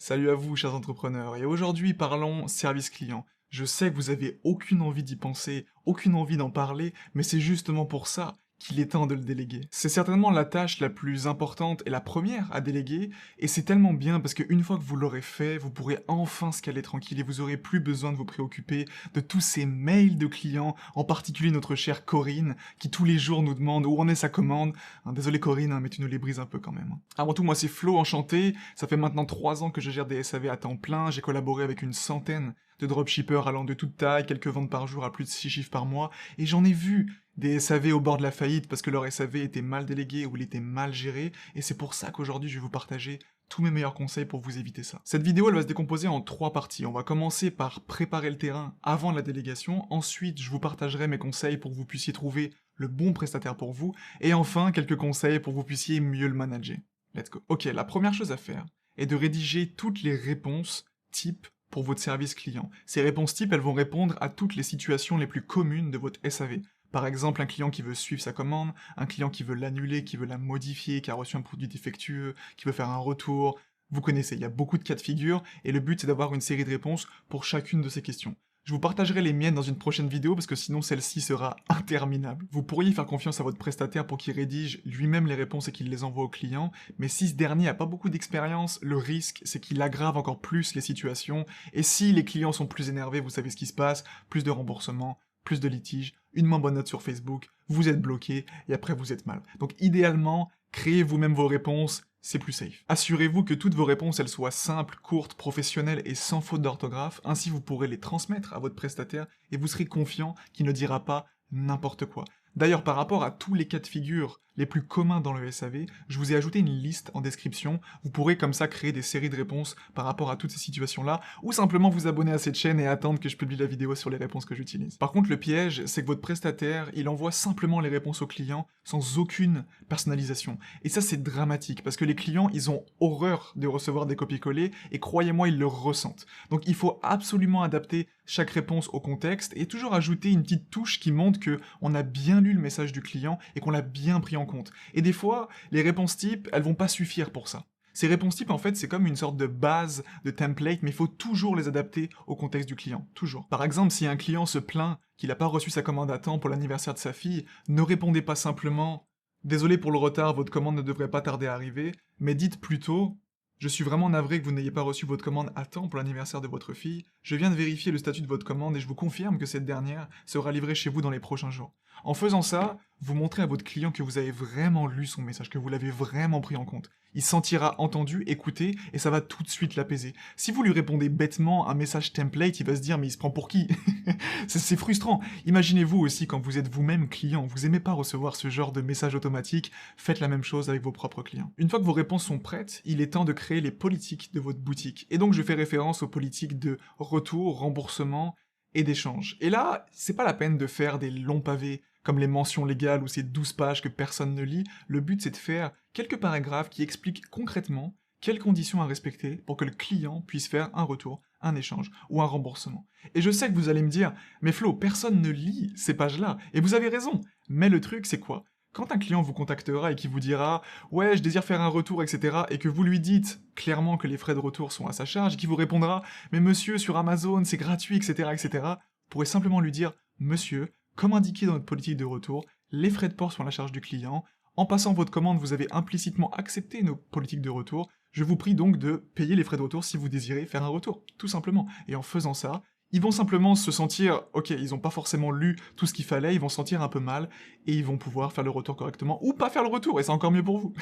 Salut à vous, chers entrepreneurs, et aujourd'hui parlons service client. Je sais que vous avez aucune envie d'y penser, aucune envie d'en parler, mais c'est justement pour ça qu'il est temps de le déléguer. C'est certainement la tâche la plus importante et la première à déléguer, et c'est tellement bien parce qu'une fois que vous l'aurez fait, vous pourrez enfin se caler tranquille et vous aurez plus besoin de vous préoccuper de tous ces mails de clients, en particulier notre chère Corinne, qui tous les jours nous demande où en est sa commande. Désolé Corinne, mais tu nous les brises un peu quand même. Avant tout, moi c'est Flo, enchanté. Ça fait maintenant 3 ans que je gère des SAV à temps plein, j'ai collaboré avec une centaine de dropshippers allant de toute taille, quelques ventes par jour à plus de 6 chiffres par mois, et j'en ai vu des SAV au bord de la faillite parce que leur SAV était mal délégué ou il était mal géré, et c'est pour ça qu'aujourd'hui je vais vous partager tous mes meilleurs conseils pour vous éviter ça. Cette vidéo elle va se décomposer en 3 parties. On va commencer par préparer le terrain avant la délégation, ensuite je vous partagerai mes conseils pour que vous puissiez trouver le bon prestataire pour vous, et enfin quelques conseils pour que vous puissiez mieux le manager. Let's go. Ok, la première chose à faire est de rédiger toutes les réponses types pour votre service client. Ces réponses types, elles vont répondre à toutes les situations les plus communes de votre SAV. Par exemple, un client qui veut suivre sa commande, un client qui veut l'annuler, qui veut la modifier, qui a reçu un produit défectueux, qui veut faire un retour. Vous connaissez, il y a beaucoup de cas de figure, et le but c'est d'avoir une série de réponses pour chacune de ces questions. Je vous partagerai les miennes dans une prochaine vidéo parce que sinon celle-ci sera interminable. Vous pourriez faire confiance à votre prestataire pour qu'il rédige lui-même les réponses et qu'il les envoie au client, mais si ce dernier a pas beaucoup d'expérience, le risque c'est qu'il aggrave encore plus les situations, et si les clients sont plus énervés, vous savez ce qui se passe, plus de remboursements, plus de litiges, une moins bonne note sur Facebook, vous êtes bloqué, et après vous êtes mal. Donc idéalement, créez vous-même vos réponses, c'est plus safe. Assurez-vous que toutes vos réponses elles soient simples, courtes, professionnelles et sans faute d'orthographe, ainsi vous pourrez les transmettre à votre prestataire et vous serez confiant qu'il ne dira pas n'importe quoi. D'ailleurs, par rapport à tous les cas de figure les plus communs dans le SAV, je vous ai ajouté une liste en description, vous pourrez comme ça créer des séries de réponses par rapport à toutes ces situations-là, ou simplement vous abonner à cette chaîne et attendre que je publie la vidéo sur les réponses que j'utilise. Par contre, le piège, c'est que votre prestataire, il envoie simplement les réponses au client sans aucune personnalisation. Et ça, c'est dramatique, parce que les clients, ils ont horreur de recevoir des copier-coller, et croyez-moi, ils le ressentent. Donc il faut absolument adapter chaque réponse au contexte, et toujours ajouter une petite touche qui montre que on a bien lu le message du client, et qu'on l'a bien pris en compte. Et des fois, les réponses types, elles vont pas suffire pour ça. Ces réponses types, en fait, c'est comme une sorte de base, de template, mais il faut toujours les adapter au contexte du client. Toujours. Par exemple, si un client se plaint qu'il n'a pas reçu sa commande à temps pour l'anniversaire de sa fille, ne répondez pas simplement « Désolé pour le retard, votre commande ne devrait pas tarder à arriver », mais dites plutôt « Je suis vraiment navré que vous n'ayez pas reçu votre commande à temps pour l'anniversaire de votre fille. Je viens de vérifier le statut de votre commande et je vous confirme que cette dernière sera livrée chez vous dans les prochains jours. » En faisant ça, vous montrez à votre client que vous avez vraiment lu son message, que vous l'avez vraiment pris en compte. Il se sentira entendu, écouté, et ça va tout de suite l'apaiser. Si vous lui répondez bêtement un message template, il va se dire « mais il se prend pour qui ?» C'est frustrant. Imaginez-vous aussi quand vous êtes vous-même client, vous aimez pas recevoir ce genre de message automatique, faites la même chose avec vos propres clients. Une fois que vos réponses sont prêtes, il est temps de créer les politiques de votre boutique. Et donc je fais référence aux politiques de retour, remboursement et d'échange. Et là, c'est pas la peine de faire des longs pavés, comme les mentions légales ou ces 12 pages que personne ne lit. Le but c'est de faire quelques paragraphes qui expliquent concrètement quelles conditions à respecter pour que le client puisse faire un retour, un échange ou un remboursement. Et je sais que vous allez me dire, mais Flo, personne ne lit ces pages-là, et vous avez raison. Mais le truc c'est quoi? Quand un client vous contactera et qui vous dira « Ouais, je désire faire un retour, etc. » et que vous lui dites clairement que les frais de retour sont à sa charge, et qui vous répondra « Mais monsieur, sur Amazon, c'est gratuit, etc. etc. » vous pourrez simplement lui dire « Monsieur, comme indiqué dans notre politique de retour, les frais de port sont à la charge du client. En passant votre commande, vous avez implicitement accepté nos politiques de retour. Je vous prie donc de payer les frais de retour si vous désirez faire un retour, tout simplement. » Et en faisant ça, ils vont simplement se sentir, ok, ils ont pas forcément lu tout ce qu'il fallait, ils vont se sentir un peu mal, et ils vont pouvoir faire le retour correctement, ou pas faire le retour, et c'est encore mieux pour vous.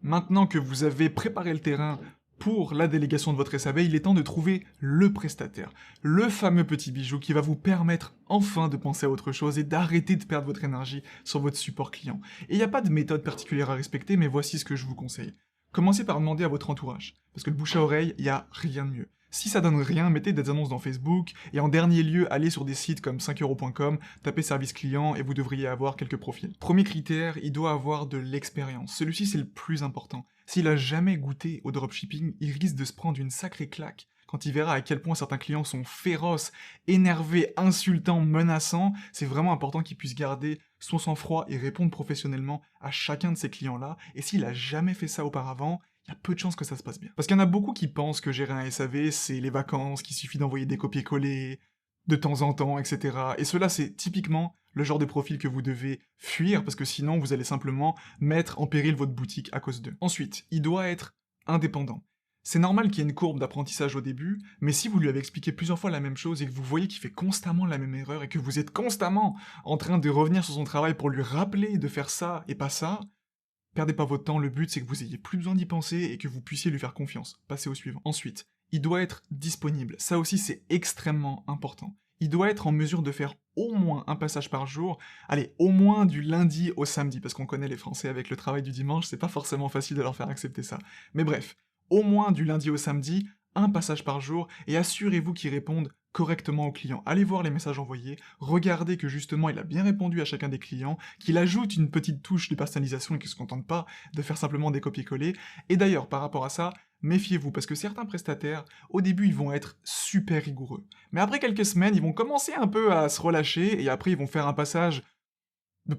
Maintenant que vous avez préparé le terrain pour la délégation de votre SAV, il est temps de trouver le prestataire, le fameux petit bijou qui va vous permettre enfin de penser à autre chose et d'arrêter de perdre votre énergie sur votre support client. Et il n'y a pas de méthode particulière à respecter, mais voici ce que je vous conseille. Commencez par demander à votre entourage, parce que le bouche à oreille, il n'y a rien de mieux. Si ça donne rien, mettez des annonces dans Facebook, et en dernier lieu, allez sur des sites comme 5euros.com, tapez service client, et vous devriez avoir quelques profils. Premier critère, il doit avoir de l'expérience. Celui-ci, c'est le plus important. S'il a jamais goûté au dropshipping, il risque de se prendre une sacrée claque quand il verra à quel point certains clients sont féroces, énervés, insultants, menaçants. C'est vraiment important qu'il puisse garder son sang-froid et répondre professionnellement à chacun de ces clients-là, et s'il a jamais fait ça auparavant, il y a peu de chances que ça se passe bien. Parce qu'il y en a beaucoup qui pensent que gérer un SAV, c'est les vacances, qu'il suffit d'envoyer des copier-coller de temps en temps, etc. Et cela, c'est typiquement le genre de profil que vous devez fuir, parce que sinon, vous allez simplement mettre en péril votre boutique à cause d'eux. Ensuite, il doit être indépendant. C'est normal qu'il y ait une courbe d'apprentissage au début, mais si vous lui avez expliqué plusieurs fois la même chose et que vous voyez qu'il fait constamment la même erreur et que vous êtes constamment en train de revenir sur son travail pour lui rappeler de faire ça et pas ça, perdez pas votre temps, le but c'est que vous ayez plus besoin d'y penser et que vous puissiez lui faire confiance. Passez au suivant. Ensuite, il doit être disponible. Ça aussi c'est extrêmement important. Il doit être en mesure de faire au moins un passage par jour, allez, au moins du lundi au samedi, parce qu'on connaît les Français avec le travail du dimanche, c'est pas forcément facile de leur faire accepter ça. Mais bref, au moins du lundi au samedi, un passage par jour, et assurez-vous qu'il réponde correctement aux clients. Allez voir les messages envoyés, regardez que justement il a bien répondu à chacun des clients, qu'il ajoute une petite touche de personnalisation et qu'il se contente pas de faire simplement des copier-coller. Et d'ailleurs, par rapport à ça, méfiez-vous, parce que certains prestataires, au début, ils vont être super rigoureux. Mais après quelques semaines, ils vont commencer un peu à se relâcher, et après ils vont faire un passage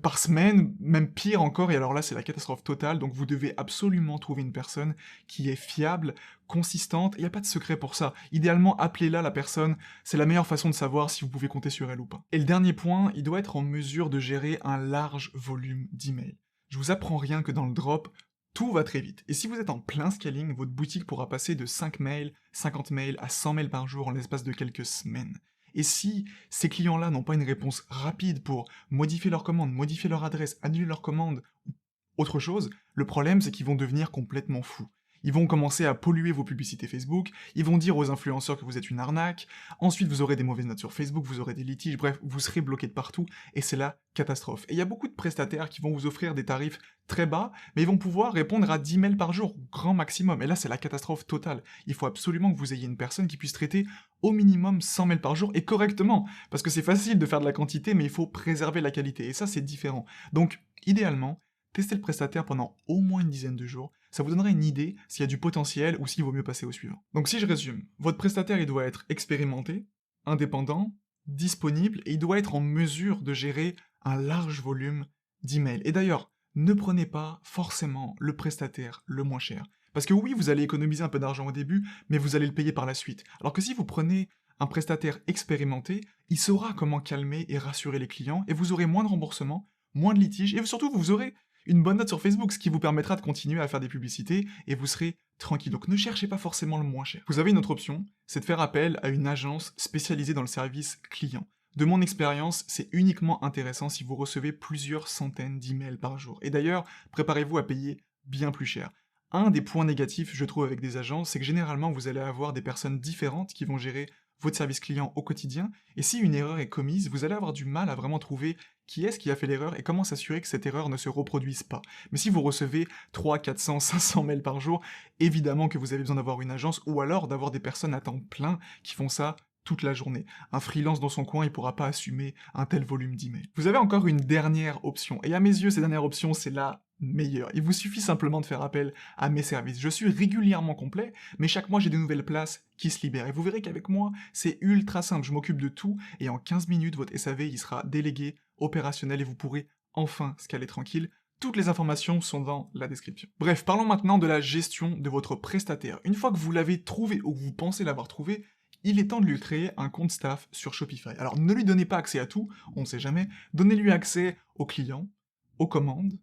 par semaine, même pire encore, et alors là c'est la catastrophe totale, donc vous devez absolument trouver une personne qui est fiable, consistante, il n'y a pas de secret pour ça. Idéalement, appelez-la la personne, c'est la meilleure façon de savoir si vous pouvez compter sur elle ou pas. Et le dernier point, il doit être en mesure de gérer un large volume d'emails. Je vous apprends rien que dans le drop, tout va très vite. Et si vous êtes en plein scaling, votre boutique pourra passer de 5 mails, 50 mails à 100 mails par jour en l'espace de quelques semaines. Et si ces clients-là n'ont pas une réponse rapide pour modifier leur commande, modifier leur adresse, annuler leur commande, ou autre chose, le problème c'est qu'ils vont devenir complètement fous. Ils vont commencer à polluer vos publicités Facebook, ils vont dire aux influenceurs que vous êtes une arnaque, ensuite vous aurez des mauvaises notes sur Facebook, vous aurez des litiges, bref, vous serez bloqué de partout, et c'est la catastrophe. Et il y a beaucoup de prestataires qui vont vous offrir des tarifs très bas, mais ils vont pouvoir répondre à 10 mails par jour, grand maximum, et là c'est la catastrophe totale. Il faut absolument que vous ayez une personne qui puisse traiter au minimum 100 mails par jour, et correctement, parce que c'est facile de faire de la quantité, mais il faut préserver la qualité, et ça c'est différent. Donc, idéalement, testez le prestataire pendant au moins une dizaine de jours, ça vous donnera une idée s'il y a du potentiel ou s'il vaut mieux passer au suivant. Donc si je résume, votre prestataire il doit être expérimenté, indépendant, disponible, et il doit être en mesure de gérer un large volume d'emails. Et d'ailleurs, ne prenez pas forcément le prestataire le moins cher. Parce que oui, vous allez économiser un peu d'argent au début, mais vous allez le payer par la suite. Alors que si vous prenez un prestataire expérimenté, il saura comment calmer et rassurer les clients, et vous aurez moins de remboursements, moins de litiges, et surtout vous aurez une bonne note sur Facebook, ce qui vous permettra de continuer à faire des publicités, et vous serez tranquille. Donc ne cherchez pas forcément le moins cher. Vous avez une autre option, c'est de faire appel à une agence spécialisée dans le service client. De mon expérience, c'est uniquement intéressant si vous recevez plusieurs centaines d'emails par jour. Et d'ailleurs, préparez-vous à payer bien plus cher. Un des points négatifs, je trouve, avec des agences, c'est que généralement, vous allez avoir des personnes différentes qui vont gérer votre service client au quotidien, et si une erreur est commise, vous allez avoir du mal à vraiment trouver qui est-ce qui a fait l'erreur et comment s'assurer que cette erreur ne se reproduise pas. Mais si vous recevez 300, 400, 500 mails par jour, évidemment que vous avez besoin d'avoir une agence, ou alors d'avoir des personnes à temps plein qui font ça toute la journée. Un freelance dans son coin, il pourra pas assumer un tel volume d'emails. Vous avez encore une dernière option, et à mes yeux, cette dernière option, c'est la meilleure. Il vous suffit simplement de faire appel à mes services. Je suis régulièrement complet, mais chaque mois, j'ai des nouvelles places qui se libèrent. Et vous verrez qu'avec moi, c'est ultra simple. Je m'occupe de tout, et en 15 minutes, votre SAV, il sera délégué, opérationnel, et vous pourrez enfin scaler tranquille. Toutes les informations sont dans la description. Bref, parlons maintenant de la gestion de votre prestataire. Une fois que vous l'avez trouvé, ou que vous pensez l'avoir trouvé, il est temps de lui créer un compte staff sur Shopify. Alors ne lui donnez pas accès à tout, on ne sait jamais, donnez-lui accès aux clients, aux commandes,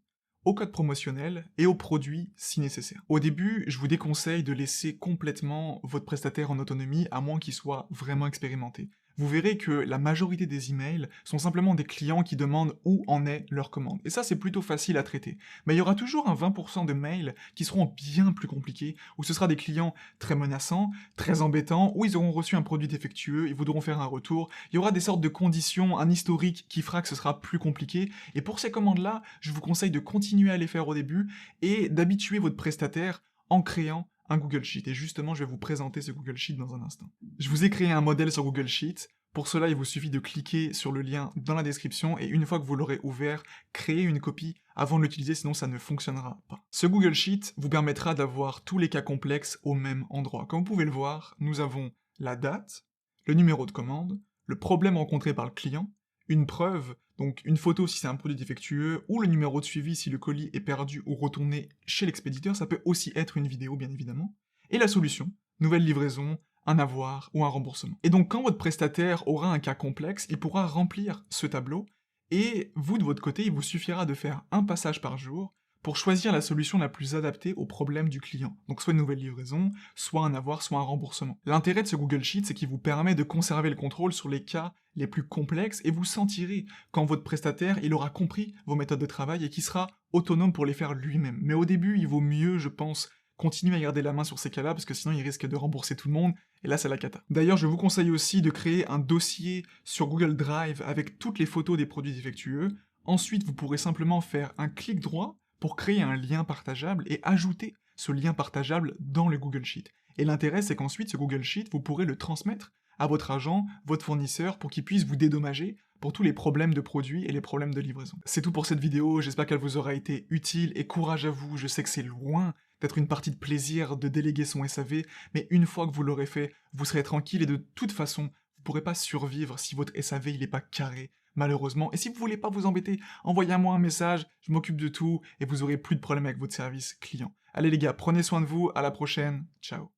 aux codes promotionnels et aux produits si nécessaire. Au début, je vous déconseille de laisser complètement votre prestataire en autonomie à moins qu'il soit vraiment expérimenté. Vous verrez que la majorité des emails sont simplement des clients qui demandent où en est leur commande. Et ça, c'est plutôt facile à traiter. Mais il y aura toujours un 20% de mails qui seront bien plus compliqués, où ce sera des clients très menaçants, très embêtants, où ils auront reçu un produit défectueux, ils voudront faire un retour. Il y aura des sortes de conditions, un historique qui fera que ce sera plus compliqué. Et pour ces commandes-là, je vous conseille de continuer à les faire au début et d'habituer votre prestataire en créant un Google Sheet. Et justement, je vais vous présenter ce Google Sheet dans un instant. Je vous ai créé un modèle sur Google Sheet. Pour cela, il vous suffit de cliquer sur le lien dans la description et une fois que vous l'aurez ouvert, créez une copie avant de l'utiliser, sinon ça ne fonctionnera pas. Ce Google Sheet vous permettra d'avoir tous les cas complexes au même endroit. Comme vous pouvez le voir, nous avons la date, le numéro de commande, le problème rencontré par le client, une preuve Donc une photo si c'est un produit défectueux, ou le numéro de suivi si le colis est perdu ou retourné chez l'expéditeur, ça peut aussi être une vidéo bien évidemment. Et la solution, nouvelle livraison, un avoir ou un remboursement. Et donc quand votre prestataire aura un cas complexe, il pourra remplir ce tableau, et vous de votre côté, il vous suffira de faire un passage par jour pour choisir la solution la plus adaptée au problème du client. Donc soit une nouvelle livraison, soit un avoir, soit un remboursement. L'intérêt de ce Google Sheet, c'est qu'il vous permet de conserver le contrôle sur les cas les plus complexes, et vous sentirez quand votre prestataire, il aura compris vos méthodes de travail et qu'il sera autonome pour les faire lui-même. Mais au début, il vaut mieux, je pense, continuer à garder la main sur ces cas-là, parce que sinon il risque de rembourser tout le monde, et là c'est la cata. D'ailleurs, je vous conseille aussi de créer un dossier sur Google Drive avec toutes les photos des produits défectueux. Ensuite, vous pourrez simplement faire un clic droit pour créer un lien partageable et ajouter ce lien partageable dans le Google Sheet. Et l'intérêt, c'est qu'ensuite, ce Google Sheet, vous pourrez le transmettre à votre agent, votre fournisseur, pour qu'il puisse vous dédommager pour tous les problèmes de produits et les problèmes de livraison. C'est tout pour cette vidéo, j'espère qu'elle vous aura été utile, et courage à vous, je sais que c'est loin d'être une partie de plaisir de déléguer son SAV, mais une fois que vous l'aurez fait, vous serez tranquille, et de toute façon, vous pourrez pas survivre si votre SAV il est pas carré, malheureusement. Et si vous voulez pas vous embêter, envoyez-moi un message, je m'occupe de tout, et vous aurez plus de problèmes avec votre service client. Allez les gars, prenez soin de vous, à la prochaine, ciao.